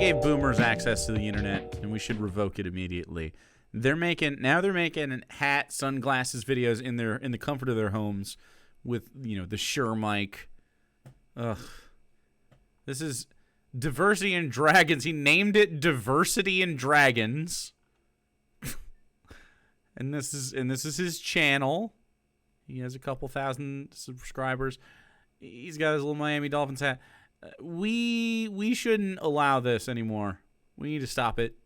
gave boomers access to the internet, and we should revoke it immediately. They're making hat, sunglasses videos in the comfort of their homes with, the Shure mic. Ugh. This is Diversity in Dragons. He named it Diversity in Dragons. and this is his channel. He has a couple thousand subscribers. He's got his little Miami Dolphins hat. We shouldn't allow this anymore. We need to stop it.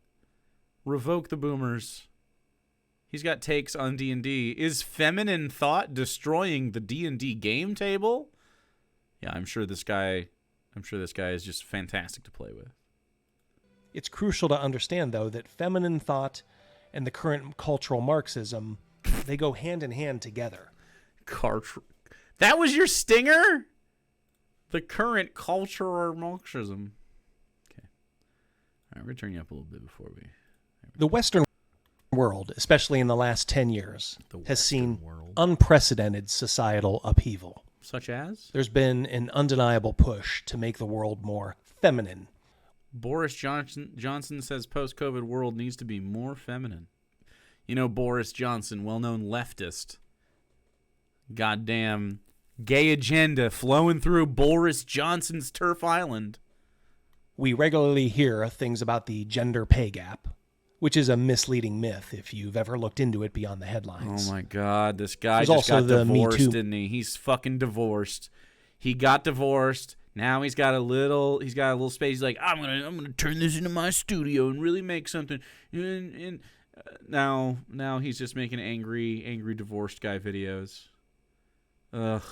Revoke the boomers. He's got takes on D&D. Is feminine thought destroying the D&D game table? Yeah, I'm sure this guy is just fantastic to play with. It's crucial to understand, though, that feminine thought and the current cultural Marxism, they go hand in hand together. That was your stinger? The current cultural Marxism. Okay. All right, we're going to turn you up a little bit before we... The Western world, especially in the last 10 years, has seen unprecedented societal upheaval. Such as? There's been an undeniable push to make the world more feminine. Boris Johnson says post-COVID world needs to be more feminine. Boris Johnson, well-known leftist. Goddamn gay agenda flowing through Boris Johnson's turf island. We regularly hear things about the gender pay gap, which is a misleading myth if you've ever looked into it beyond the headlines. Oh my God, this guy There's just got divorced, Me Too. didn't he? He's fucking divorced. He got divorced. Now he's got a little space. He's like, I'm gonna turn this into my studio and really make something. And now he's just making angry divorced guy videos. Ugh.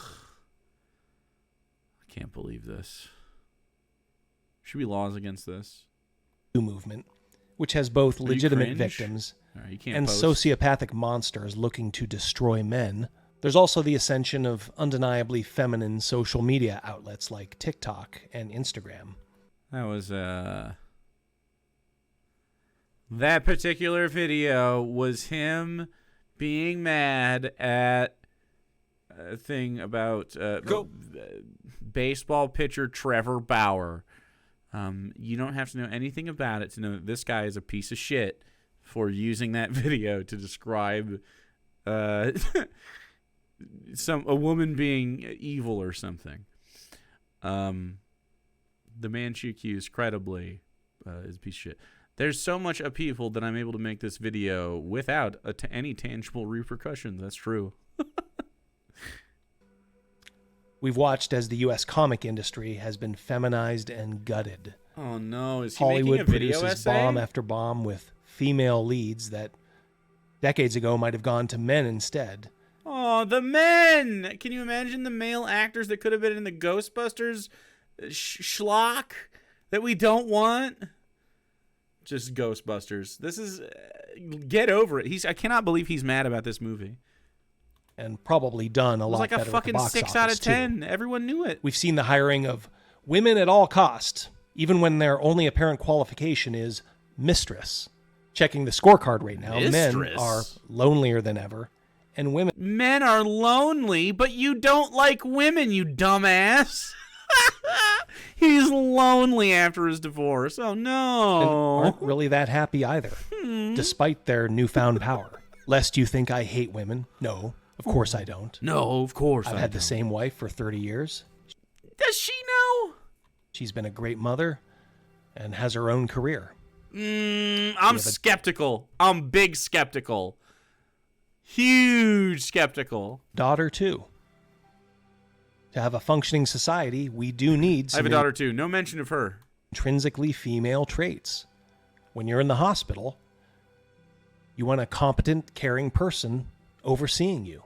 I can't believe this. Should be laws against this. Movement, which has both legitimate victims and sociopathic monsters looking to destroy men. There's also the ascension of undeniably feminine social media outlets like TikTok and Instagram. That was that particular video was him being mad at a thing about baseball pitcher Trevor Bauer. You don't have to know anything about it to know that this guy is a piece of shit for using that video to describe a woman being evil or something. The man she accused credibly is a piece of shit. There's so much upheaval that I'm able to make this video without any tangible repercussions. That's true. We've watched as the U.S. comic industry has been feminized and gutted. Oh no, is he Hollywood making a video produces essay? bomb after bomb with female leads that decades ago might have gone to men instead. Oh, the men! Can you imagine the male actors that could have been in the Ghostbusters schlock that we don't want? Just Ghostbusters. This is... get over it. I cannot believe he's mad about this movie. And probably done a lot better at the box office. It was like a fucking 6 out of 10. Too. Everyone knew it. We've seen the hiring of women at all cost, even when their only apparent qualification is mistress. Checking the scorecard right now, men are lonelier than ever, and women... Men are lonely, but you don't like women, you dumbass. He's lonely after his divorce. Oh, no. And aren't really that happy either, despite their newfound power. Lest you think I hate women. No. Of course I don't. No, of course I don't. I've had the same wife for 30 years. Does she know? She's been a great mother and has her own career. I'm skeptical. I'm big skeptical. Huge skeptical. Daughter, too. To have a functioning society, we do need some... I have a daughter, too. No mention of her. Intrinsically female traits. When you're in the hospital, you want a competent, caring person overseeing you.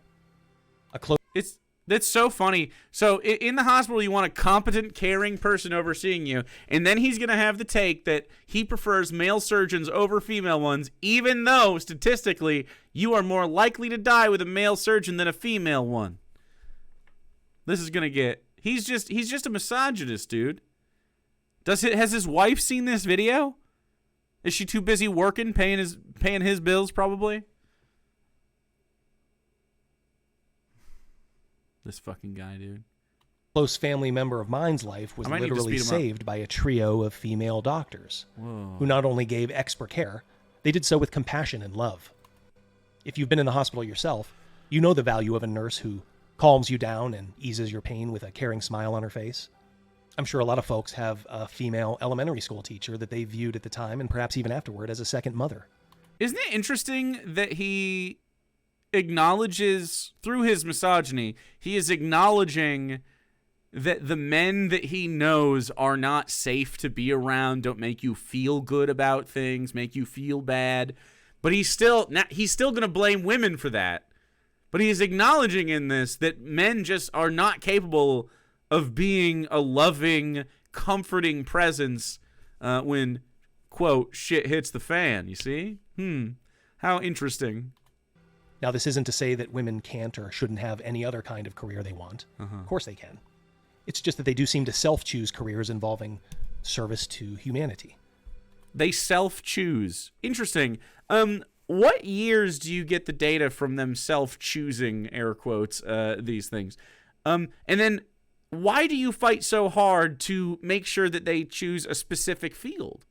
That's so funny. So in the hospital, you want a competent, caring person overseeing you, and then he's going to have the take that he prefers male surgeons over female ones, even though statistically you are more likely to die with a male surgeon than a female one. This is going to get... He's just a misogynist, dude. Has his wife seen this video? Is she too busy working, paying his bills, probably? This fucking guy, dude. Close family member of mine's life was literally saved by a trio of female doctors who not only gave expert care, they did so with compassion and love. If you've been in the hospital yourself, you know the value of a nurse who calms you down and eases your pain with a caring smile on her face. I'm sure a lot of folks have a female elementary school teacher that they viewed at the time and perhaps even afterward as a second mother. Isn't it interesting that he acknowledges, through his misogyny, he is acknowledging that the men that he knows are not safe to be around, don't make you feel good about things, make you feel bad. But he's still going to blame women for that. But he's acknowledging in this that men just are not capable of being a loving, comforting presence when, quote, shit hits the fan, you see? How interesting. Now, this isn't to say that women can't or shouldn't have any other kind of career they want. Of course they can. It's just that they do seem to self-choose careers involving service to humanity. They self-choose. Interesting. What years do you get the data from them self-choosing, air quotes, these things? And then why do you fight so hard to make sure that they choose a specific field?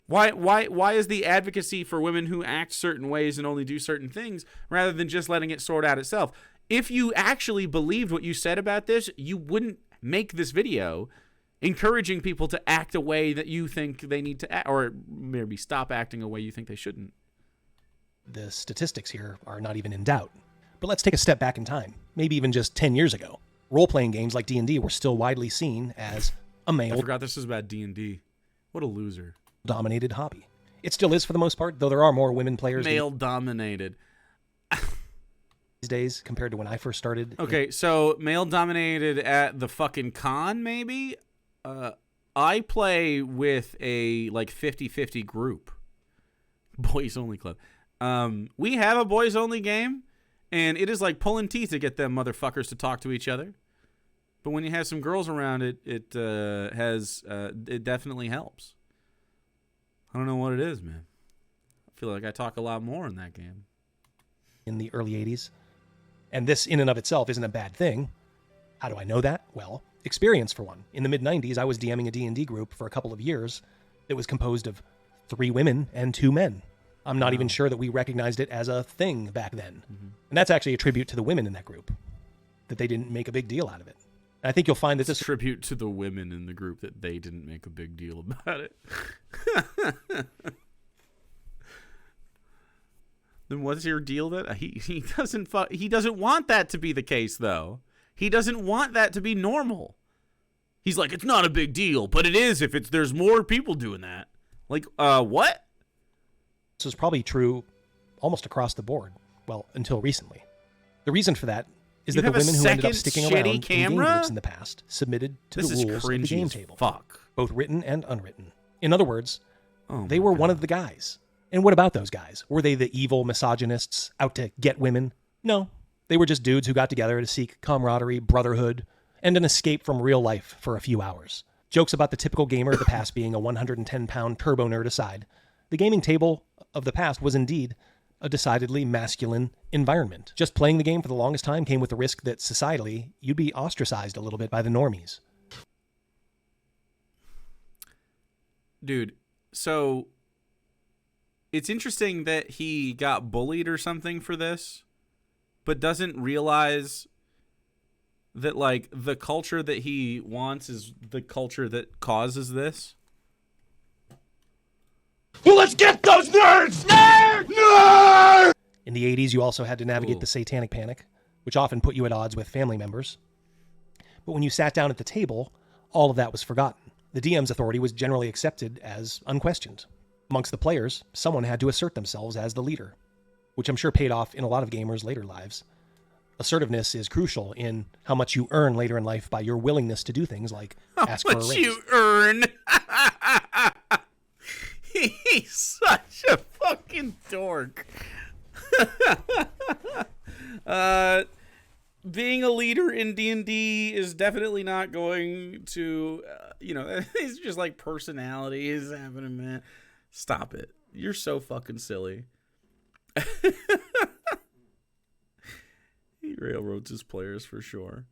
Why is the advocacy for women who act certain ways and only do certain things rather than just letting it sort out itself? If you actually believed what you said about this, you wouldn't make this video encouraging people to act a way that you think they need to act, or maybe stop acting a way you think they shouldn't. The statistics here are not even in doubt. But let's take a step back in time, maybe even just 10 years ago. Role-playing games like D&D were still widely seen as a male... I forgot this was about D&D. What a loser. ...dominated hobby. It still is for the most part, though there are more women players... Male-dominated. These days compared to when I first started. Okay, so male-dominated at the fucking con, maybe? I play with a, 50-50 group. Boys-only club. We have a boys-only game, and it is like pulling teeth to get them motherfuckers to talk to each other. But when you have some girls around, it definitely helps. I don't know what it is, man. I feel like I talk a lot more in that game. In the early 80s. And this in and of itself isn't a bad thing. How do I know that? Well, experience for one. In the mid-90s, I was DMing a D&D group for a couple of years that was composed of 3 women and 2 men. I'm not even sure that we recognized it as a thing back then. And that's actually a tribute to the women in that group, that they didn't make a big deal out of it. And I think you'll find that this... tribute to the women in the group that they didn't make a big deal about it. Then what's your deal? That he doesn't want that to be the case, though. He doesn't want that to be normal. He's like, it's not a big deal, but it is if there's more people doing that. Like, what? This is probably true almost across the board. Well, until recently. The reason for that is that the women who ended up sticking around in game groups in the past submitted to the rules of the game table. Both written and unwritten. In other words, they were one of the guys. And what about those guys? Were they the evil misogynists out to get women? No. They were just dudes who got together to seek camaraderie, brotherhood, and an escape from real life for a few hours. Jokes about the typical gamer of the past being a 110-pound turbo nerd aside, the gaming table of the past was indeed a decidedly masculine environment. Just playing the game for the longest time came with the risk that societally you'd be ostracized a little bit by the normies. Dude, so it's interesting that he got bullied or something for this, but doesn't realize that, the culture that he wants is the culture that causes this. Well, let's get those nerds! Nerd! In the 80s, you also had to navigate the satanic panic, which often put you at odds with family members. But when you sat down at the table, all of that was forgotten. The DM's authority was generally accepted as unquestioned. Amongst the players, someone had to assert themselves as the leader, which I'm sure paid off in a lot of gamers' later lives. Assertiveness is crucial in how much you earn later in life by your willingness to do things like ask for a raise. How much you earn? He's such a fucking dork. Being a leader in D&D is definitely not going to, it's just like personality is happening, man. Stop it. You're so fucking silly. He railroads his players for sure.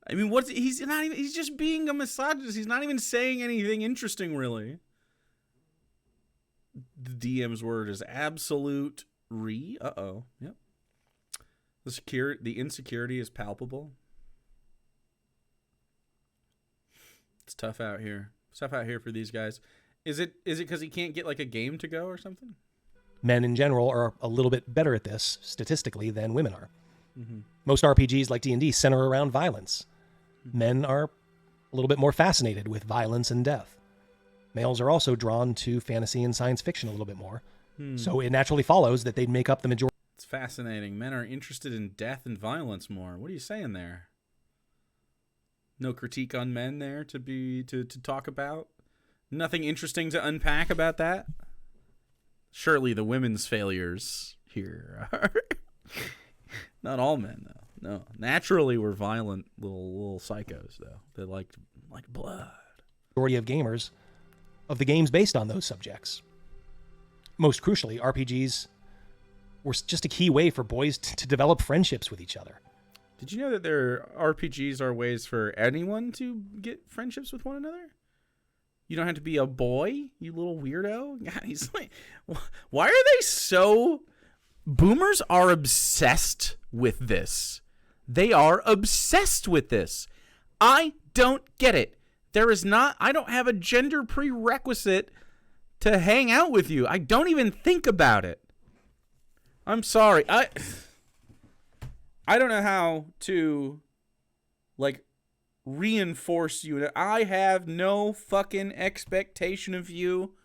I mean, he's just being a misogynist. He's not even saying anything interesting, really. The DM's word is absolute Uh-oh. Yep. The insecurity is palpable. It's tough out here. It's tough out here for these guys. Is it because he can't get like a game to go or something? Men in general are a little bit better at this statistically than women are. Mm-hmm. Most RPGs like D&D center around violence. Men are a little bit more fascinated with violence and death. Males are also drawn to fantasy and science fiction a little bit more. So it naturally follows that they'd make up the majority. It's fascinating. Men are interested in death and violence more. What are you saying there? No critique on men there to talk about? Nothing interesting to unpack about that? Surely the women's failures here are not all men, though. No, naturally we're violent little psychos, though. They like blood. Majority of gamers of the games based on those subjects. Most crucially, RPGs were just a key way for boys to develop friendships with each other. Did you know that RPGs are ways for anyone to get friendships with one another? You don't have to be a boy, you little weirdo. God, he's like, why are they so... Boomers are obsessed with this. They are obsessed with this. I don't get it. I don't have a gender prerequisite to hang out with you. I don't even think about it. I'm sorry. I don't know how to, like, reinforce you. I have no fucking expectation of you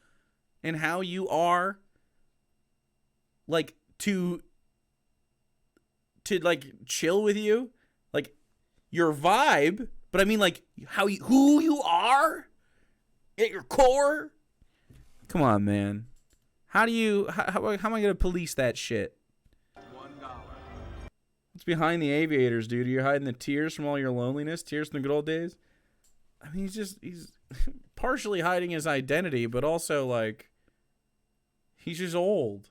and how you are, like, to like chill with you, like your vibe, but I mean like who you are at your core. Come on, man. How am I gonna police that shit? $1. What's behind the aviators, dude? Are you hiding the tears from all your loneliness? Tears from the good old days? I mean, he's partially hiding his identity, but also like he's just old.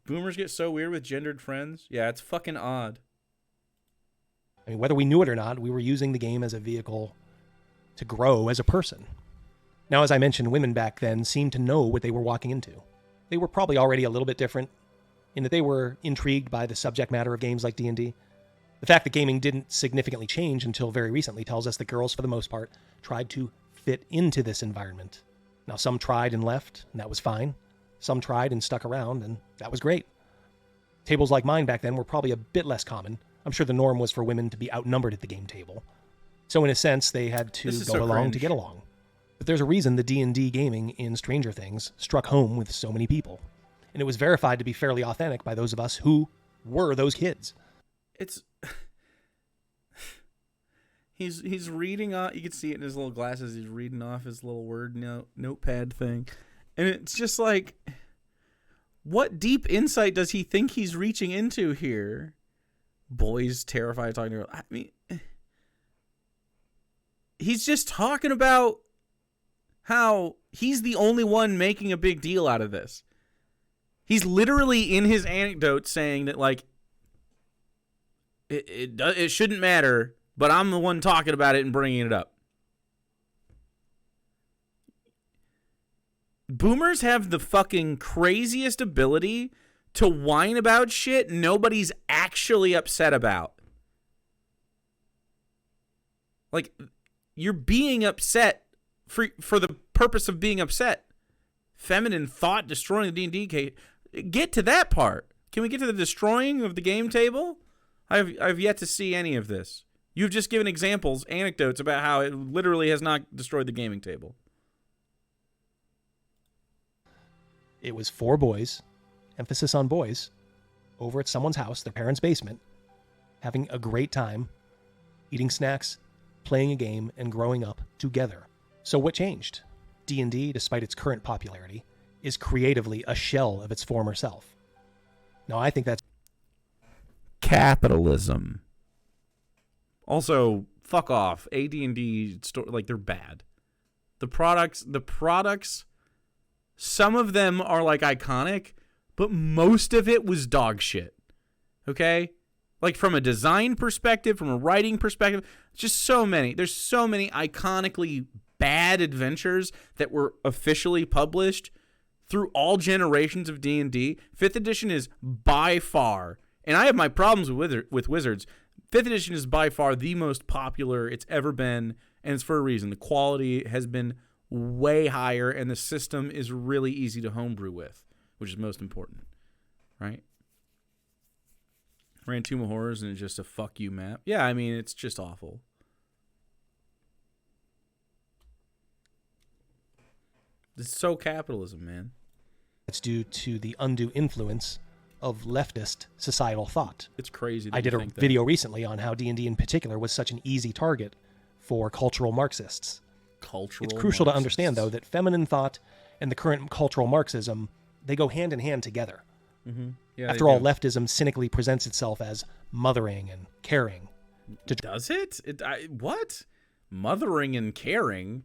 Boomers get so weird with gendered friends. Yeah, it's fucking odd. I mean, whether we knew it or not, we were using the game as a vehicle to grow as a person. Now, as I mentioned, women back then seemed to know what they were walking into. They were probably already a little bit different in that they were intrigued by the subject matter of games like D&D. The fact that gaming didn't significantly change until very recently tells us that girls, for the most part, tried to fit into this environment. Now, some tried and left, and that was fine. Some tried and stuck around, and that was great. Tables like mine back then were probably a bit less common. I'm sure the norm was for women to be outnumbered at the game table. So in a sense, they had to go along to get along. But there's a reason the D&D gaming in Stranger Things struck home with so many people. And it was verified to be fairly authentic by those of us who were those kids. It's... He's reading off... You can see it in his little glasses. He's reading off his little word notepad thing. And it's just like, what deep insight does he think he's reaching into here? Boys terrified of talking to girls. I mean, he's just talking about how he's the only one making a big deal out of this. He's literally in his anecdote saying that, like, it shouldn't matter, but I'm the one talking about it and bringing it up. Boomers have the fucking craziest ability to whine about shit nobody's actually upset about. Like, you're being upset for the purpose of being upset. Feminine thought destroying the D&D case. Get to that part. Can we get to the destroying of the game table? I've yet to see any of this. You've just given examples, anecdotes about how it literally has not destroyed the gaming table. It was 4 boys, emphasis on boys, over at someone's house, their parents' basement, having a great time, eating snacks, playing a game, and growing up together. So what changed? D&D, despite its current popularity, is creatively a shell of its former self. Now, I think that's capitalism. Also, fuck off. AD&D, like, they're bad. The products, some of them are, like, iconic, but most of it was dog shit. Okay? Like from a design perspective, from a writing perspective, just so many. There's so many iconically bad adventures that were officially published through all generations of D&D. 5th edition is by far, and I have my problems with Wizards, 5th edition is by far the most popular it's ever been, and it's for a reason. The quality has been way higher, and the system is really easy to homebrew with, which is most important, right? Ran Tomb of Horrors and it's just a fuck you map. Yeah, I mean, it's just awful. It's so capitalism, man. It's due to the undue influence of leftist societal thought. It's crazy. I did a video recently on how D&D in particular was such an easy target for cultural Marxists. It's crucial to understand, though, that feminine thought and the current cultural Marxism, they go hand in hand together. Mm-hmm. Yeah, after all, leftism cynically presents itself as mothering and caring. Does it? What? Mothering and caring?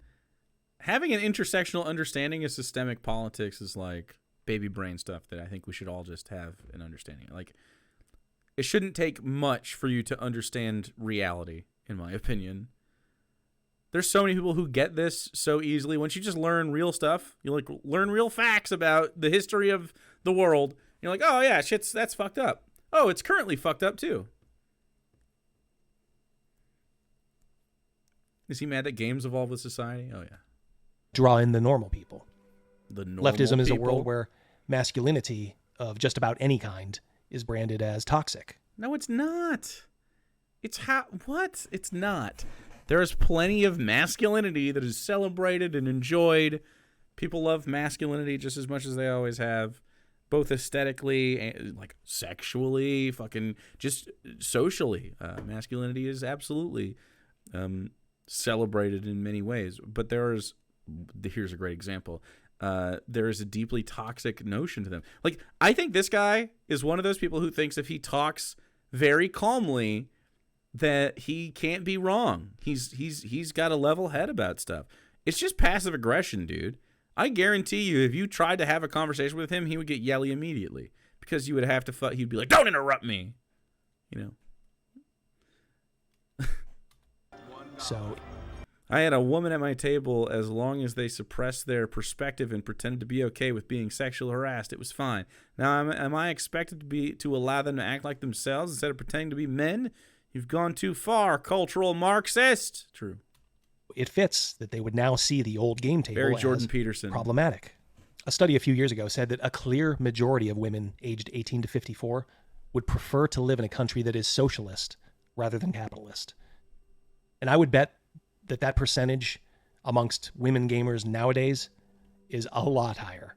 Having an intersectional understanding of systemic politics is like baby brain stuff that I think we should all just have an understanding. Like, it shouldn't take much for you to understand reality, in my opinion. There's so many people who get this so easily. Once you just learn real stuff, you like learn real facts about the history of the world. You're like, oh yeah, that's fucked up. Oh, it's currently fucked up too. Is he mad that games evolve with society? Oh yeah. Draw in the normal people. Leftism is a people? world where masculinity of just about any kind is branded as toxic. No, it's not. It's what? It's not. There is plenty of masculinity that is celebrated and enjoyed. People love masculinity just as much as they always have, both aesthetically and like sexually, fucking just socially. Masculinity is absolutely celebrated in many ways. But here's a great example. There is a deeply toxic notion to them. Like, I think this guy is one of those people who thinks if he talks very calmly that he can't be wrong. He's got a level head about stuff. It's just passive aggression, dude. I guarantee you, if you tried to have a conversation with him, he would get yelly immediately because you would have to. He'd be like, "Don't interrupt me," you know. So, I had a woman at my table. As long as they suppressed their perspective and pretended to be okay with being sexually harassed, it was fine. Now, am I expected to allow them to act like themselves instead of pretending to be men? You've gone too far, cultural Marxist. True. It fits that they would now see the old game table Barry Jordan as Peterson. Problematic. A study a few years ago said that a clear majority of women aged 18 to 54 would prefer to live in a country that is socialist rather than capitalist. And I would bet that percentage amongst women gamers nowadays is a lot higher.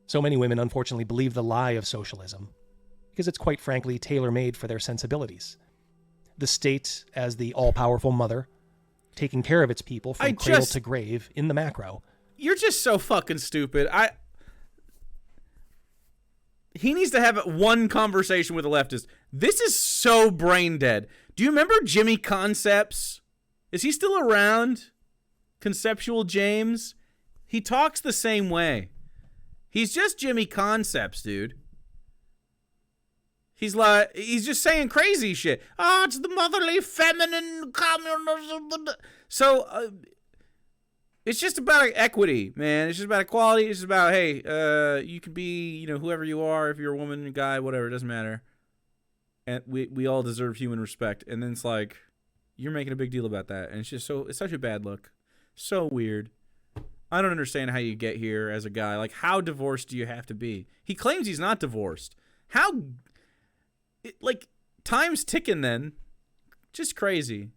So many women, unfortunately, believe the lie of socialism because it's quite frankly tailor-made for their sensibilities. The state as the all-powerful mother, taking care of its people from cradle to grave in the macro. You're just so fucking stupid. He needs to have one conversation with a leftist. This is so brain dead. Do you remember Jimmy Concepts? Is he still around? Conceptual James? He talks the same way. He's just Jimmy Concepts, dude. He's just saying crazy shit. Oh, it's the motherly feminine communism. So, it's just about equity, man. It's just about equality. It's just about, hey, you can be, whoever you are, if you're a woman, a guy, whatever, it doesn't matter. And we all deserve human respect. And then it's like, you're making a big deal about that. And it's such a bad look. So weird. I don't understand how you get here as a guy. Like, how divorced do you have to be? He claims he's not divorced. Time's ticking then. Just crazy.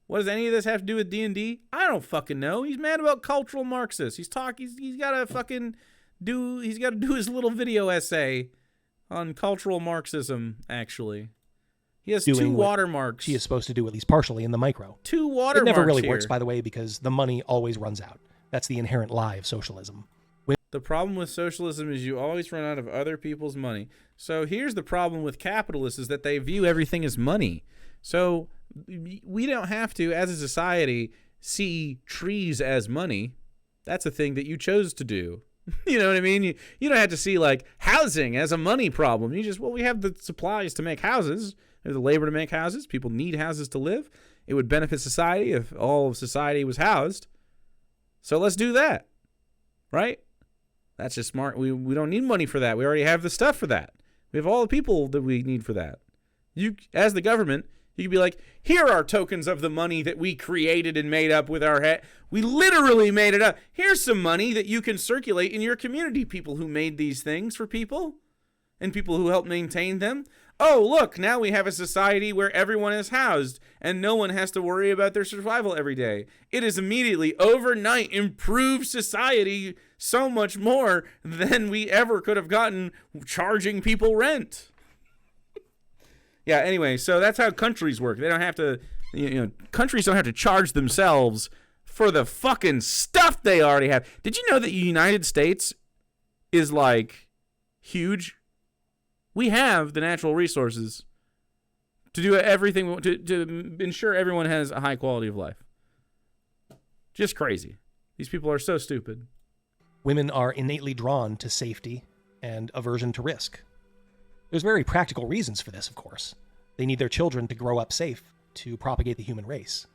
What does any of this have to do with D&D? I don't fucking know. He's mad about cultural Marxists. He's got to do his little video essay on cultural Marxism, actually. He has 2 watermarks. He is supposed to do, at least partially, in the micro. 2 watermarks. It never really works, by the way, because the money always runs out. That's the inherent lie of socialism. The problem with socialism is you always run out of other people's money. So here's the problem with capitalists is that they view everything as money. So we don't have to, as a society, see trees as money. That's a thing that you chose to do. You know what I mean? You don't have to see like housing as a money problem. You just, well, we have the supplies to make houses. We have the labor to make houses. People need houses to live. It would benefit society if all of society was housed. So let's do that. Right? That's just smart. We don't need money for that. We already have the stuff for that. We have all the people that we need for that. You, as the government, you could be like, here are tokens of the money that we created and made up with our head. We literally made it up. Here's some money that you can circulate in your community. People who made these things for people and people who help maintain them. Oh, look, now we have a society where everyone is housed and no one has to worry about their survival every day. It is immediately, overnight, improved society so much more than we ever could have gotten charging people rent. Yeah, anyway, so that's how countries work. They don't have to, countries don't have to charge themselves for the fucking stuff they already have. Did you know that the United States is like huge? We have the natural resources to do everything, to ensure everyone has a high quality of life. Just crazy. These people are so stupid. Women are innately drawn to safety and aversion to risk. There's very practical reasons for this, of course. They need their children to grow up safe to propagate the human race.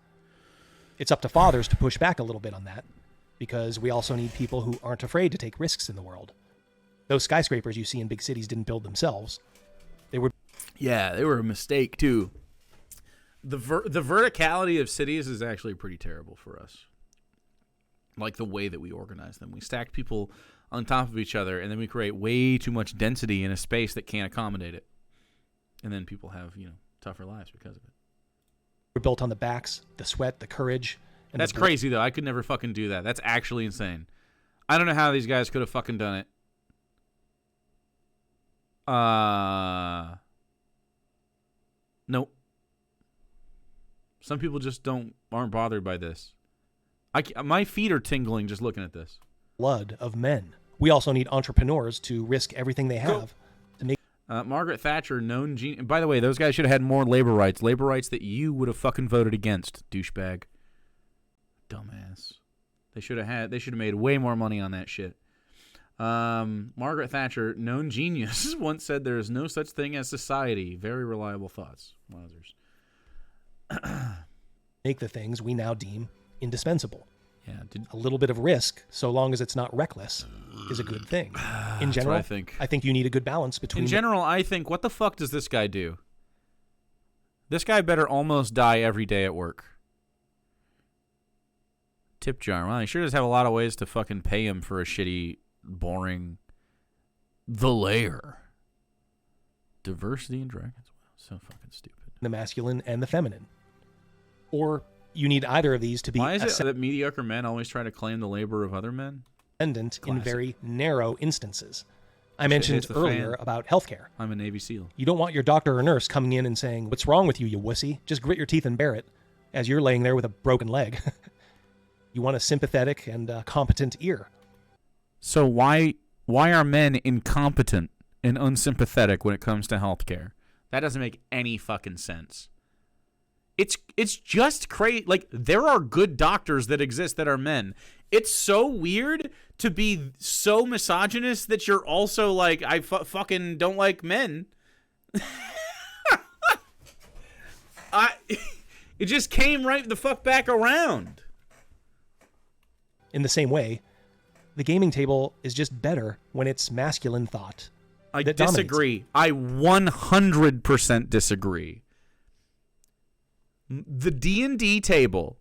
It's up to fathers to push back a little bit on that, because we also need people who aren't afraid to take risks in the world. Those skyscrapers you see in big cities didn't build themselves. They were a mistake, too. The verticality of cities is actually pretty terrible for us. Like the way that we organize them. We stack people on top of each other, and then we create way too much density in a space that can't accommodate it. And then people have, tougher lives because of it. We're built on the backs, the sweat, the courage. And that's crazy, though. I could never fucking do that. That's actually insane. I don't know how these guys could have fucking done it. Nope. Some people just aren't bothered by this. My feet are tingling just looking at this. Blood of men. We also need entrepreneurs to risk everything they have to make. Margaret Thatcher, known genius. By the way, those guys should have had more labor rights that you would have fucking voted against, douchebag. Dumbass. They should have made way more money on that shit. Margaret Thatcher, known genius, once said there is no such thing as society. Very reliable thoughts. Wowzers. Make the things we now deem indispensable. Yeah, a little bit of risk, so long as it's not reckless, is a good thing. In general, I think you need a good balance between. In general, I think, what the fuck does this guy do? This guy better almost die every day at work. Tip jar. Well, he sure does have a lot of ways to fucking pay him for a shitty, boring. The Lair. Diversity in dragons. Wow, so fucking stupid. The masculine and the feminine. Or you need either of these to be. Why is it that mediocre men always try to claim the labor of other men? Ascendant in very narrow instances. I mentioned earlier about healthcare. I'm a Navy SEAL. You don't want your doctor or nurse coming in and saying, "What's wrong with you, you wussy? Just grit your teeth and bear it," as you're laying there with a broken leg. You want a sympathetic and competent ear. So why are men incompetent and unsympathetic when it comes to healthcare? That doesn't make any fucking sense. It's just crazy. Like, there are good doctors that exist that are men. It's so weird to be so misogynist that you're also like, I fucking don't like men. It just came right the fuck back around. In the same way, the gaming table is just better when it's masculine thought. I disagree. I 100% disagree. The D&D table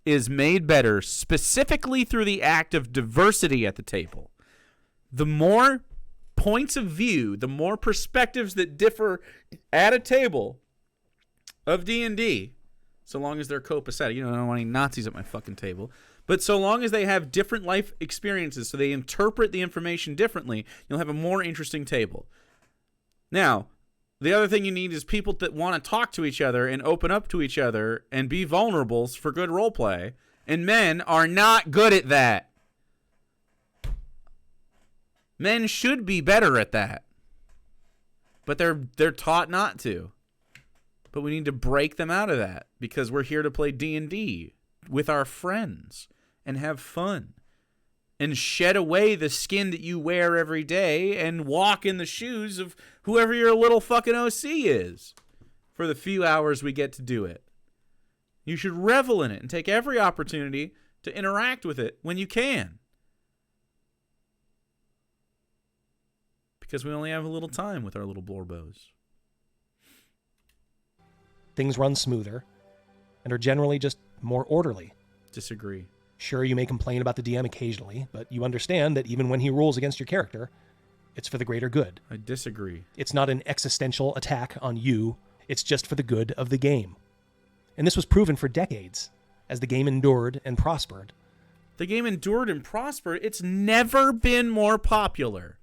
is made better specifically through the act of diversity at the table. The more points of view, the more perspectives that differ at a table of D&D, so long as they're copacetic. I don't want any Nazis at my fucking table. But so long as they have different life experiences, so they interpret the information differently, you'll have a more interesting table. Now, the other thing you need is people that want to talk to each other and open up to each other and be vulnerable for good role play. And men are not good at that. Men should be better at that. But they're taught not to. But we need to break them out of that because we're here to play D&D with our friends and have fun and shed away the skin that you wear every day and walk in the shoes of whoever your little fucking OC is for the few hours we get to do it. You should revel in it and take every opportunity to interact with it when you can. Because we only have a little time with our little blorbos. Things run smoother and are generally just more orderly. Disagree. Sure, you may complain about the DM occasionally, but you understand that even when he rules against your character, it's for the greater good. I disagree. It's not an existential attack on you. It's just for the good of the game. And this was proven for decades as the game endured and prospered. The game endured and prospered. It's never been more popular,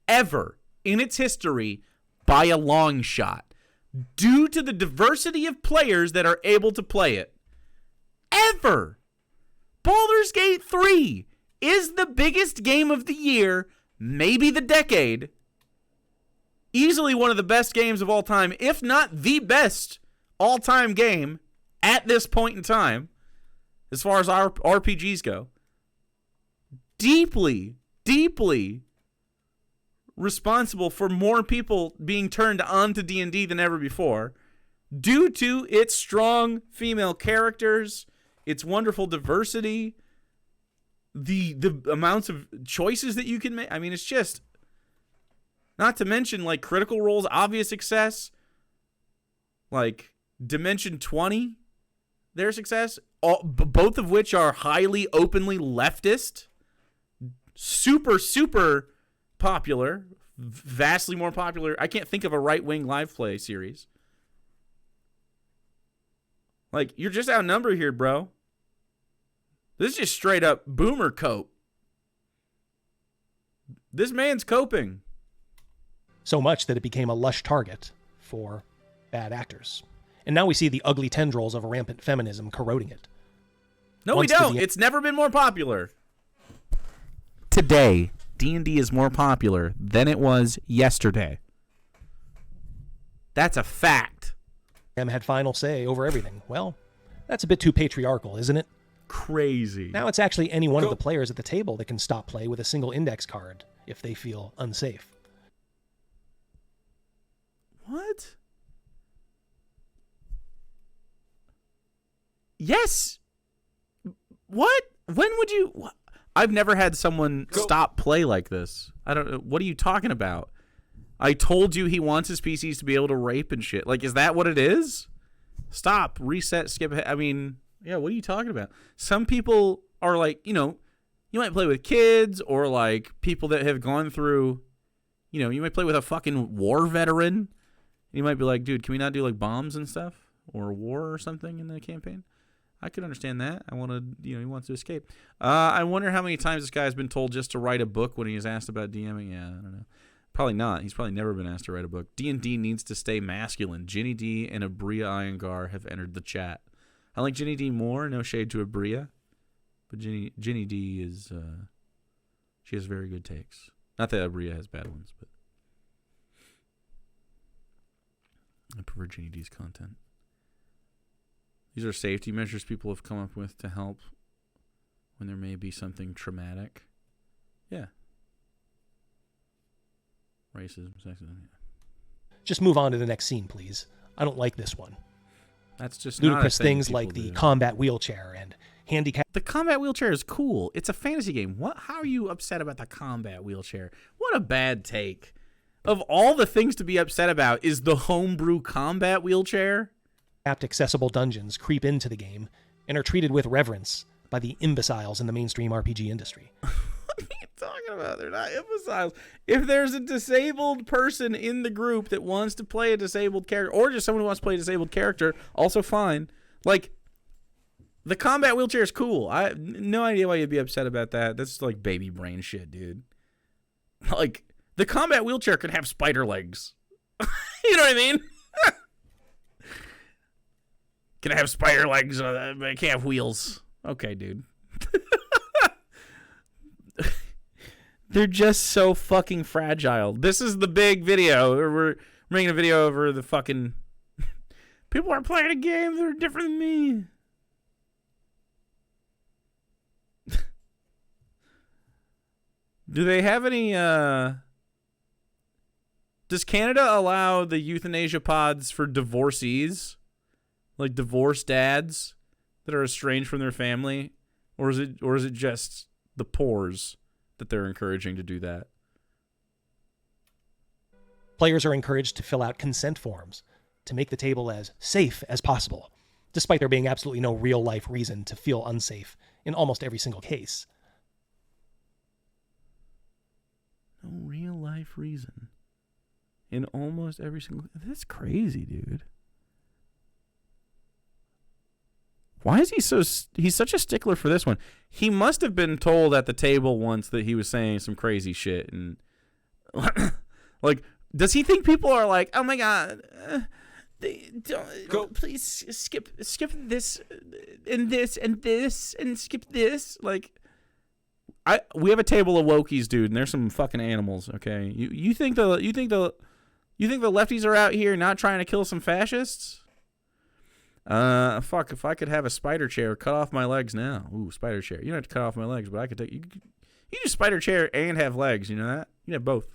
ever, in its history, by a long shot, due to the diversity of players that are able to play it. Ever. Baldur's Gate 3 is the biggest game of the year, maybe the decade. Easily one of the best games of all time, if not the best all-time game at this point in time, as far as our RPGs go. Deeply, deeply responsible for more people being turned on to D&D than ever before, due to its strong female characters, its wonderful diversity, the amounts of choices that you can make. I mean, it's just, not to mention, like, Critical Role's obvious success, like Dimension 20, their success, both of which are highly openly leftist, super, super popular, vastly more popular. I can't think of a right-wing live play series. Like, you're just outnumbered here, bro. This is just straight up boomer cope. This man's coping. So much that it became a lush target for bad actors. And now we see the ugly tendrils of rampant feminism corroding it. No, we don't. It's never been more popular. Today, D&D is more popular than it was yesterday. That's a fact. Had final say over everything. Well, that's a bit too patriarchal, isn't it? Crazy. Now it's actually any one of the players at the table that can stop play with a single index card if they feel unsafe. What? Yes. What? When would you? What? I've never had someone stop play like this. I don't know. What are you talking about? I told you he wants his PCs to be able to rape and shit. Like, is that what it is? Stop, reset, skip ahead. I mean, yeah, what are you talking about? Some people are like, you know, you might play with kids or like people that have gone through, you know, you might play with a fucking war veteran. You might be like, dude, can we not do like bombs and stuff or war or something in the campaign? I could understand that. I want to, you know, he wants to escape. I wonder how many times this guy's been told just to write a book when he was asked about DMing. Yeah, I don't know. Probably not. He's probably never been asked to write a book. D&D needs to stay masculine. Ginny D and Abria Iyengar have entered the chat. I like Ginny D more. No shade to Abria. But Ginny D is, she has very good takes. Not that Abria has bad ones, but I prefer Ginny D's content. These are safety measures people have come up with to help when there may be something traumatic. Yeah. Racism, sexism, yeah. Just move on to the next scene, please. I don't like this one. That's just ludicrous things like the combat wheelchair and handicap. The combat wheelchair is cool. It's a fantasy game. What? How are you upset about the combat wheelchair? What a bad take. Of all the things to be upset about, is the homebrew combat wheelchair? Accessible dungeons creep into the game and are treated with reverence by the imbeciles in the mainstream RPG industry. What are you talking about? They're not imbeciles. If there's a disabled person in the group that wants to play a disabled character, or just someone who wants to play a disabled character, also fine. Like, the combat wheelchair is cool. I have no idea why you'd be upset about that. That's like baby brain shit, dude. Like, the combat wheelchair could have spider legs. You know what I mean? Can I have spider legs? But I can't have wheels. Okay, dude. They're just so fucking fragile. This is the big video. We're making a video over the fucking... People are playing a game that are different than me. Do they have any, does Canada allow the euthanasia pods for divorcees? Like divorced dads that are estranged from their family? Or is it just the poors that they're encouraging to do that? Players are encouraged to fill out consent forms to make the table as safe as possible, despite there being absolutely no real-life reason to feel unsafe in almost every single case. No real-life reason in almost every single... That's crazy, dude. Why is he so... He's such a stickler for this one. He must have been told at the table once that he was saying some crazy shit. And like, does he think people are like, oh my God, please skip this and this and this and skip this? Like, we have a table of wokies, dude, and there's some fucking animals. Okay, you think the lefties are out here not trying to kill some fascists? Fuck, if I could have a spider chair, cut off my legs now. Ooh, spider chair. You don't have to cut off my legs, but I could take you do spider chair and have legs, you know that? You can have both.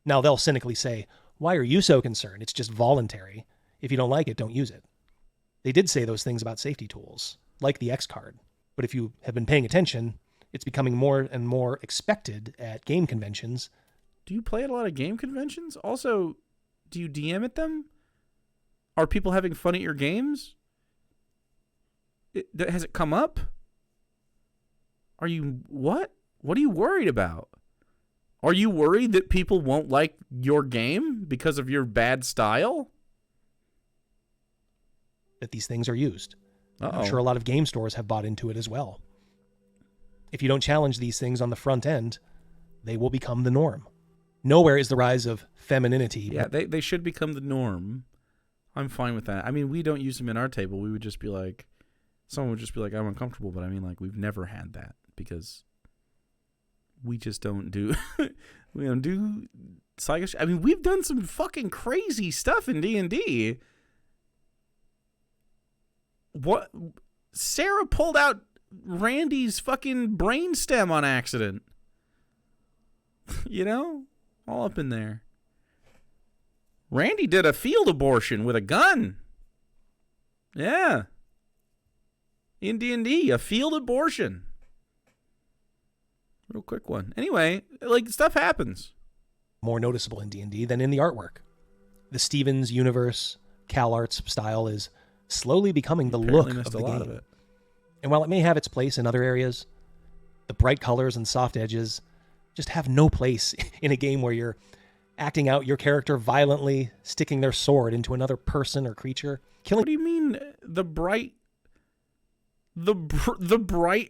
Now they'll cynically say, why are you so concerned? It's just voluntary. If you don't like it, don't use it. They did say those things about safety tools, like the X card. But if you have been paying attention, it's becoming more and more expected at game conventions. Do you play at a lot of game conventions? Also, do you DM at them? Are people having fun at your games? Has it come up? Are you... What? What are you worried about? Are you worried that people won't like your game because of your bad style? That these things are used. I'm sure a lot of game stores have bought into it as well. If you don't challenge these things on the front end, they will become the norm. Nowhere is the rise of femininity. Yeah, they should become the norm. I'm fine with that. I mean, we don't use them in our table. We would just be like, someone would just be like, I'm uncomfortable. But I mean, like, we've never had that because we just don't do, we don't do psycho. I mean, we've done some fucking crazy stuff in D&D. What? Sarah pulled out Randy's fucking brainstem on accident. You know? All up in there. Randy did a field abortion with a gun. Yeah. In D&D, a field abortion. Real quick one. Anyway, like, stuff happens. More noticeable in D&D than in the artwork. The Stevens Universe CalArts style is slowly becoming the look of the game. Of it. And while it may have its place in other areas, the bright colors and soft edges just have no place in a game where you're acting out your character violently, sticking their sword into another person or creature, killing. What do you mean the bright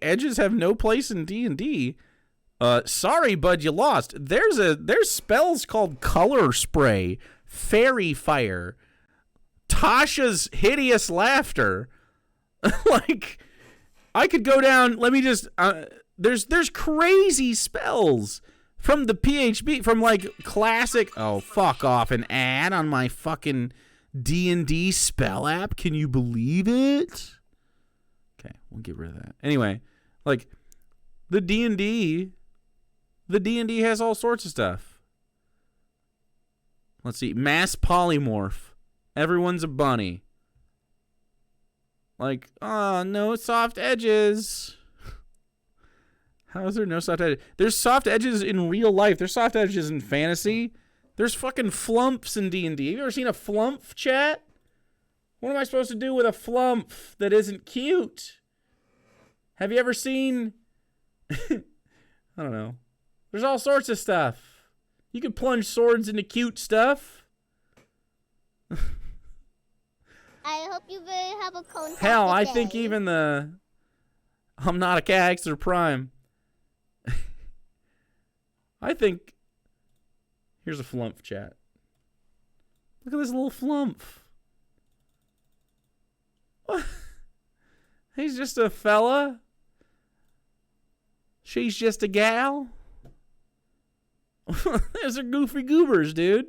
edges have no place in D&D? Sorry, bud, you lost. There's spells called Color Spray, Fairy Fire, Tasha's Hideous Laughter. Like, I could go down. Let me just. There's crazy spells from the PHB, from like classic. Oh, fuck off! An ad on my fucking D&D spell app. Can you believe it? Okay, we'll get rid of that. Anyway, like the D&D has all sorts of stuff. Let's see, mass polymorph. Everyone's a bunny. Like, oh, no soft edges. How is there no soft edges? There's soft edges in real life. There's soft edges in fantasy. There's fucking flumps in D&D. Have you ever seen a flump, chat? What am I supposed to do with a flump that isn't cute? Have you ever seen... I don't know. There's all sorts of stuff. You can plunge swords into cute stuff. I hope you have a contact. Hell, I think even the I'm not a cat extra prime. I think here's a flump, chat. Look at this little flump. What? He's just a fella. She's just a gal. There's a goofy goobers, dude.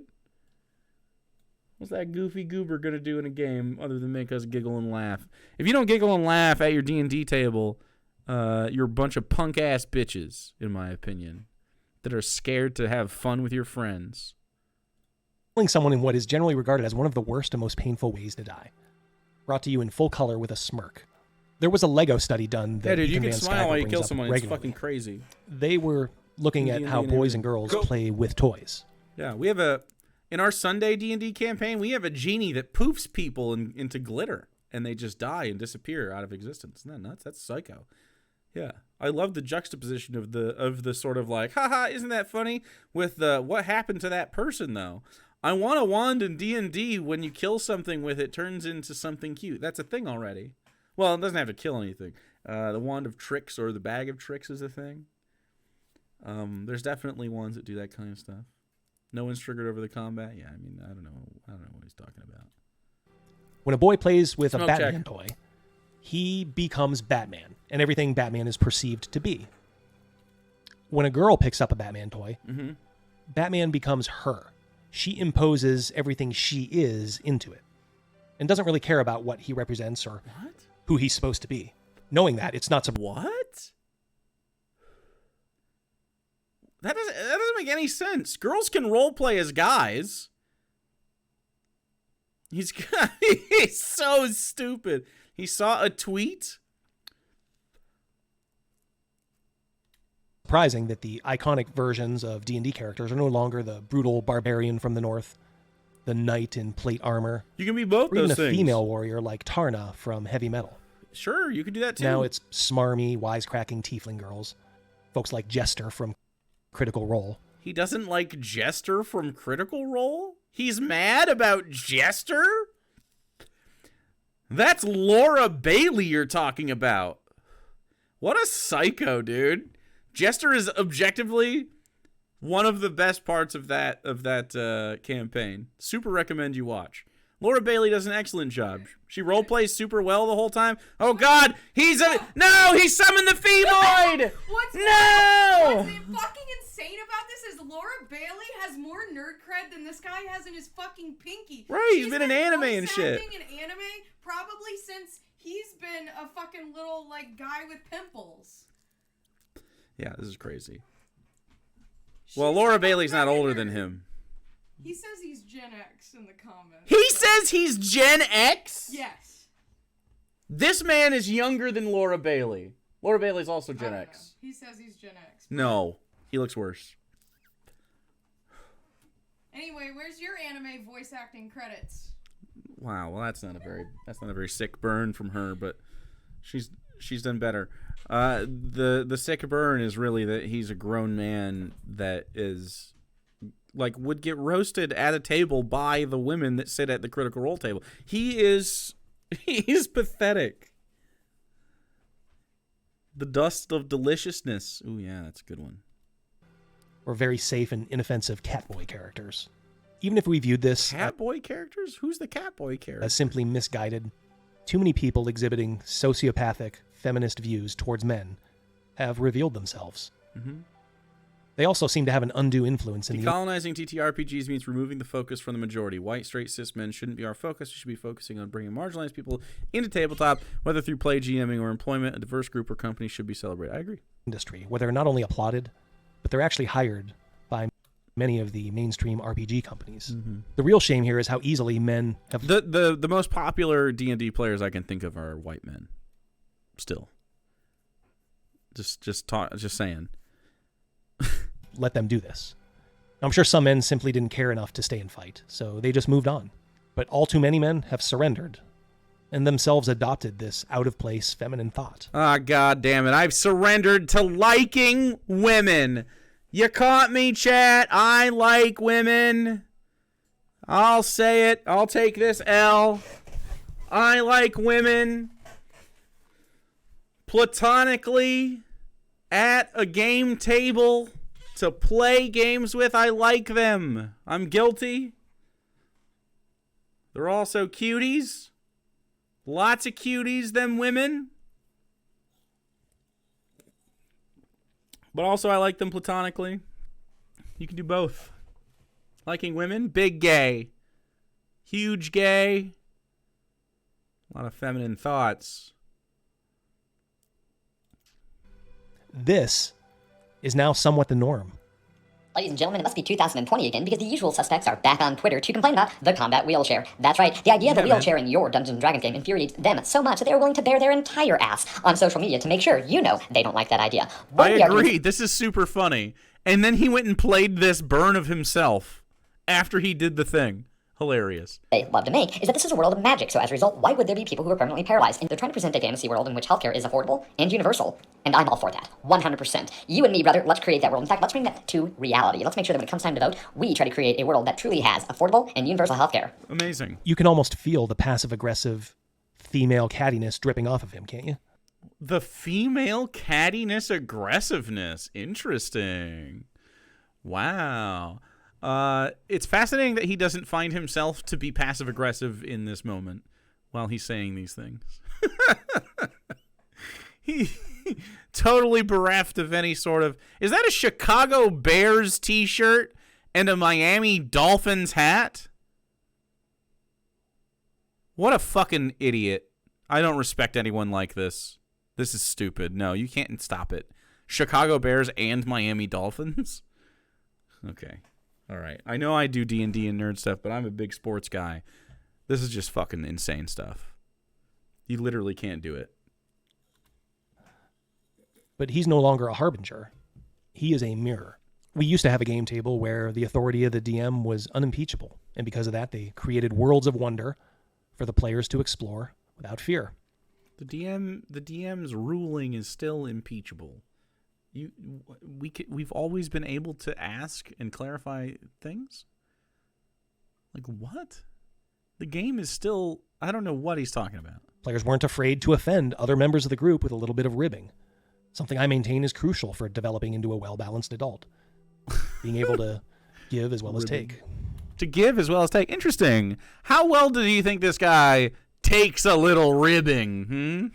What's that goofy goober gonna do in a game other than make us giggle and laugh? If you don't giggle and laugh at your D&D table, you're a bunch of punk ass bitches, in my opinion. that are scared to have fun with your friends. Killing someone in what is generally regarded as one of the worst and most painful ways to die. Brought to you in full color with a smirk. There was a Lego study done that dude, you Ethan can Van smile Sciver while you brings kill up someone. It's regularly. fucking crazy. They were looking at how boys and girls play with toys. Yeah, we have in our Sunday D&D campaign, we have a genie that poofs people into glitter, and they just die and disappear out of existence. Isn't that nuts? That's psycho. Yeah, I love the juxtaposition of the sort of like, haha, isn't that funny? With what happened to that person though? I want a wand in D&D. When you kill something with it, turns into something cute. That's a thing already. Well, it doesn't have to kill anything. The wand of tricks or the bag of tricks is a thing. There's definitely ones that do that kind of stuff. No one's triggered over the combat. Yeah, I mean, I don't know what he's talking about. When a boy plays with Smoke a Batman check. toy, he becomes Batman, and everything Batman is perceived to be. When a girl picks up a Batman toy, Batman becomes her. She imposes everything she is into it, and doesn't really care about what he represents or who he's supposed to be. Knowing that, it's not What? That doesn't make any sense. Girls can role play as guys. He's so stupid. He saw a tweet. surprising that the iconic versions of D&D characters are no longer the brutal barbarian from the north, the knight in plate armor, You can be both or even those a things. female warrior like Tarna from Heavy Metal. Sure, you can do that too. Now it's smarmy, wisecracking tiefling girls, folks like Jester from Critical Role. He doesn't like Jester from Critical Role? He's mad about Jester? That's Laura Bailey you're talking about. What a psycho, dude. Jester is objectively one of the best parts of that campaign. Super recommend you watch. Laura Bailey does an excellent job. She role plays super well the whole time. Oh God, he summoned the Feeboid! What's No! fucking insane about this is Laura Bailey has more nerd cred than this guy has in his fucking pinky. Right, he's She's been in anime and voice shit. acting in anime probably since he's been a fucking little like guy with pimples. Yeah, this is crazy. Well, Laura Bailey's not older than him. He says he's Gen X in the comments. He says he's Gen X? Yes. This man is younger than Laura Bailey. Laura Bailey's also I Gen don't X. know. He says he's Gen X. No, he looks worse. Anyway, where's your anime voice acting credits? Wow, well that's not a very sick burn from her, but she's done better. The sick burn is really that he's a grown man that is like would get roasted at a table by the women that sit at the Critical Role table. He is pathetic. The dust of deliciousness. Ooh yeah, that's a good one. Or very safe and inoffensive Catboy characters. Even if we viewed this Catboy characters? Who's the Catboy character? as simply misguided, too many people exhibiting sociopathic, feminist views towards men have revealed themselves. Mm-hmm. They also seem to have an undue influence in the... Decolonizing TTRPGs means removing the focus from the majority. White, straight, cis men shouldn't be our focus. We should be focusing on bringing marginalized people into tabletop, whether through play, GMing, or employment. A diverse group or company should be celebrated. I agree. industry, where they're not only applauded, but they're actually hired by many of the mainstream RPG companies. Mm-hmm. The real shame here is how easily men have... The most popular D&D players I can think of are white men. Still. Just saying. let them do this. I'm sure some men simply didn't care enough to stay and fight, so they just moved on. But all too many men have surrendered and themselves adopted this out-of-place feminine thought. Ah, God damn it. I've surrendered to liking women. You caught me, chat. I like women. I'll say it. I'll take this L. I like women. Platonically, at a game table, to play games with, I like them. I'm guilty. They're also cuties. Lots of cuties, them women. But also I like them platonically. You can do both. Liking women, big gay. Huge gay. A lot of feminine thoughts. This is now somewhat the norm. Ladies and gentlemen, it must be 2020 again because the usual suspects are back on Twitter to complain about the combat wheelchair. That's right, the idea of a wheelchair in your Dungeons & Dragons game infuriates them so much that they are willing to bear their entire ass on social media to make sure you know they don't like that idea. I agree, this is super funny. And then he went and played this burn of himself after he did the thing. Hilarious. They love to make is that this is a world of magic, so as a result, why would there be people who are permanently paralyzed? And they're trying to present a fantasy world in which healthcare is affordable and universal. And I'm all for that. 100%. You and me, brother, let's create that world. In fact, let's bring that to reality. Let's make sure that when it comes time to vote, we try to create a world that truly has affordable and universal healthcare. Amazing. You can almost feel the passive-aggressive female cattiness dripping off of him, can't you? The female cattiness aggressiveness. Interesting. Wow. It's fascinating that he doesn't find himself to be passive-aggressive in this moment while he's saying these things. He totally bereft of any sort of... Is that a Chicago Bears t-shirt and a Miami Dolphins hat? What a fucking idiot. I don't respect anyone like this. This is stupid. No, you can't stop it. Chicago Bears and Miami Dolphins? Okay. All right. I know I do D&D and nerd stuff, but I'm a big sports guy. This is just fucking insane stuff. You literally can't do it. But he's no longer a harbinger. He is a mirror. We used to have a game table where the authority of the DM was unimpeachable, and because of that, they created worlds of wonder for the players to explore without fear. The DM's ruling is still impeachable. We've always been able to ask and clarify things? Like what? The game is still... I don't know what he's talking about. Players weren't afraid to offend other members of the group with a little bit of ribbing. Something I maintain is crucial for developing into a well-balanced adult. Being able to give as well as take. To give as well as take. Interesting. How well do you think this guy takes a little ribbing?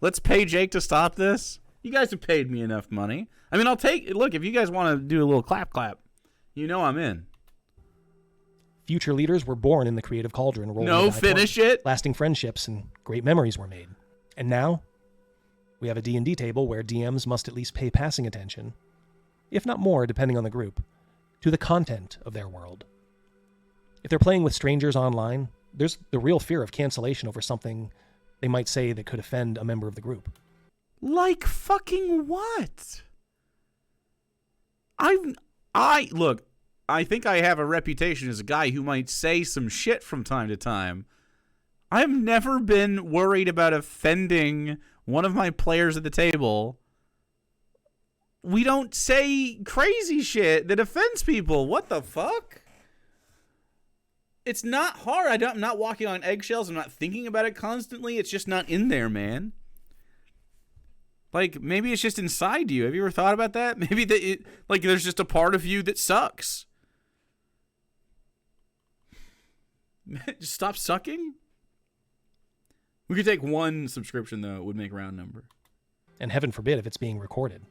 Let's pay Jake to stop this. You guys have paid me enough money. I mean, I'll take... Look, if you guys want to do a little clap, you know I'm in. Future leaders were born in the creative cauldron. No, finish it. Lasting friendships and great memories were made. And now, we have a D&D table where DMs must at least pay passing attention, if not more, depending on the group, to the content of their world. If they're playing with strangers online, there's the real fear of cancellation over something they might say that could offend a member of the group. Like fucking what? Look, I think I have a reputation as a guy who might say some shit from time to time. I've never been worried about offending one of my players at the table. We don't say crazy shit that offends people. What the fuck? It's not hard. I'm not walking on eggshells. I'm not thinking about it constantly. It's just not in there, man. Like, maybe it's just inside you. Have you ever thought about that? Maybe there's just a part of you that sucks. Just stop sucking? We could take one subscription, though. It would make round number. And heaven forbid if it's being recorded.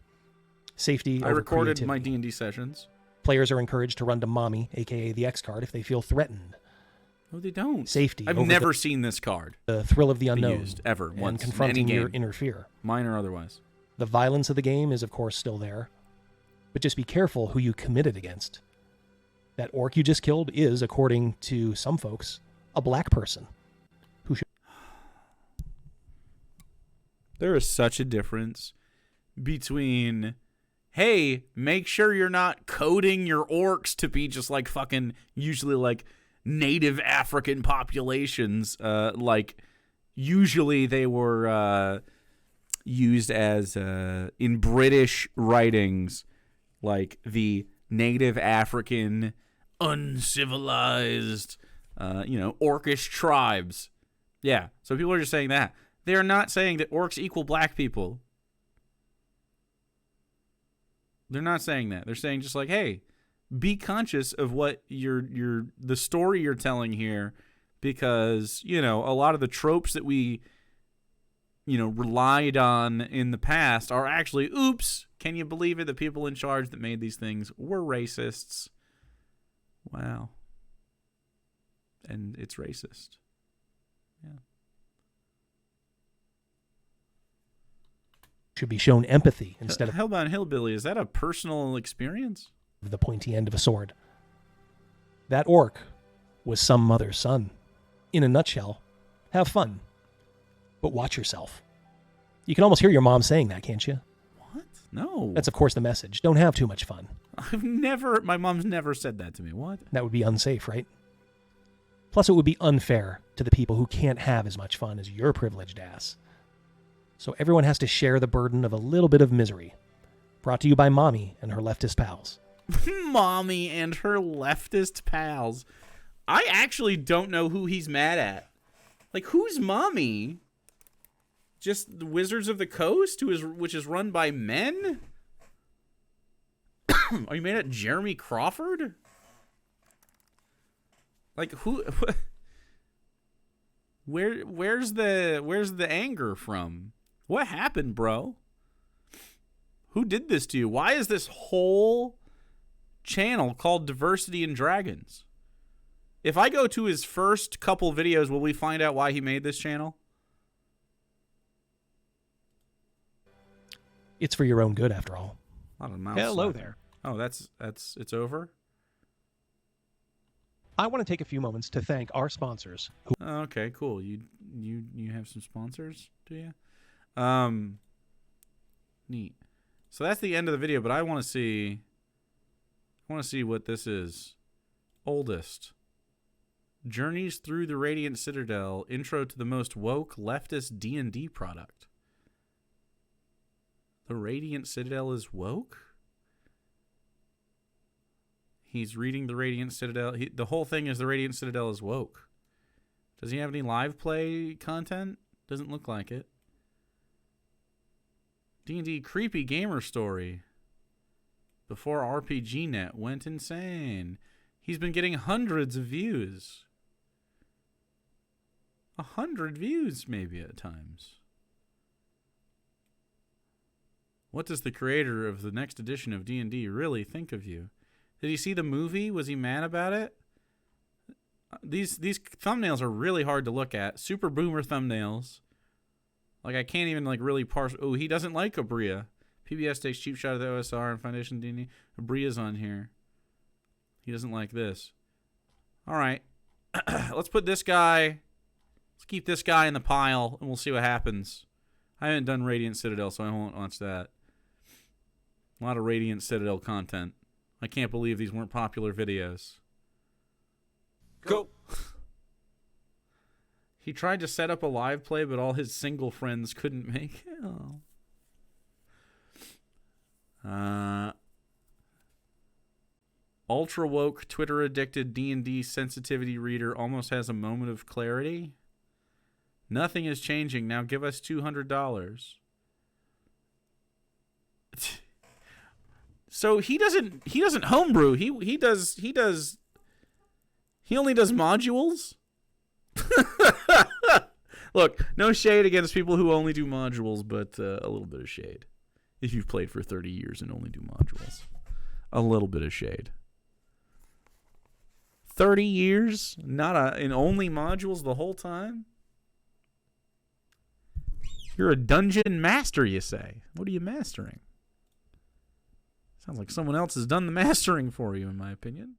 Safety over I recorded creativity. my D&D sessions. Players are encouraged to run to mommy, a.k.a. the X card, if they feel threatened. No, they don't. Safety. I've never seen this card. The thrill of the unknown. Used, ever. And once. confronting in any your game. inner fear. Mine or otherwise. The violence of the game is, of course, still there. But just be careful who you commit it against. That orc you just killed is, according to some folks, a black person. Who should... There is such a difference between... Hey, make sure you're not coding your orcs to be just like fucking usually like native African populations. Like usually they were used as in British writings, like the native African uncivilized, orcish tribes. Yeah, so people are just saying that. They are not saying that orcs equal black people. They're not saying that. They're saying just like, hey, be conscious of what the story you're telling here, because, a lot of the tropes that we, relied on in the past are actually, oops, can you believe it? The people in charge that made these things were racists. Wow. And it's racist. Yeah. should be shown empathy instead of Hellbound Hillbilly. Is that a personal experience? The pointy end of a sword. That orc was some mother's son. In a nutshell, have fun, but watch yourself. You can almost hear your mom saying that, can't you? What? No. That's, of course, the message. Don't have too much fun. My mom's never said that to me. What? That would be unsafe, right? Plus, it would be unfair to the people who can't have as much fun as your privileged ass. So everyone has to share the burden of a little bit of misery. Brought to you by Mommy and her leftist pals. Mommy and her leftist pals. I actually don't know who he's mad at. Like, who's Mommy? Just the Wizards of the Coast, which is run by men? Are you mad at Jeremy Crawford? Like, who? Where's the anger from? What happened, bro? Who did this to you? Why is this whole channel called Diversity and Dragons? If I go to his first couple videos, will we find out why he made this channel? It's for your own good, after all. Hello there. Oh, it's over? I want to take a few moments to thank our sponsors. Okay, cool. You have some sponsors, do you? Neat. So that's the end of the video, but I want to see what this is. Oldest. Journeys Through the Radiant Citadel, intro to the most woke leftist D&D product. The Radiant Citadel is woke? He's reading the Radiant Citadel. The whole thing is the Radiant Citadel is woke. Does he have any live play content? Doesn't look like it. D&D creepy gamer story. Before RPGNet went insane. He's been getting hundreds of views. 100 views maybe at times. What does the creator of the next edition of D&D really think of you? Did he see the movie? Was he mad about it? These thumbnails are really hard to look at. Super boomer thumbnails. Like, I can't even really parse. Oh, he doesn't like Abria. PBS takes cheap shot of the OSR and Foundation D&D. Abria's on here. He doesn't like this. All right. Let's put this guy. Let's keep this guy in the pile, and we'll see what happens. I haven't done Radiant Citadel, so I won't watch that. A lot of Radiant Citadel content. I can't believe these weren't popular videos. Go. He tried to set up a live play, but all his single friends couldn't make it. Oh. Ultra woke, Twitter addicted D&D sensitivity reader almost has a moment of clarity. Nothing is changing. Now give us $200. So he doesn't homebrew. He only does modules. Look, no shade against people who only do modules, but a little bit of shade. If you've played for 30 years and only do modules, a little bit of shade. 30 years, in only modules the whole time. You're a dungeon master, you say. What are you mastering? Sounds like someone else has done the mastering for you, in my opinion.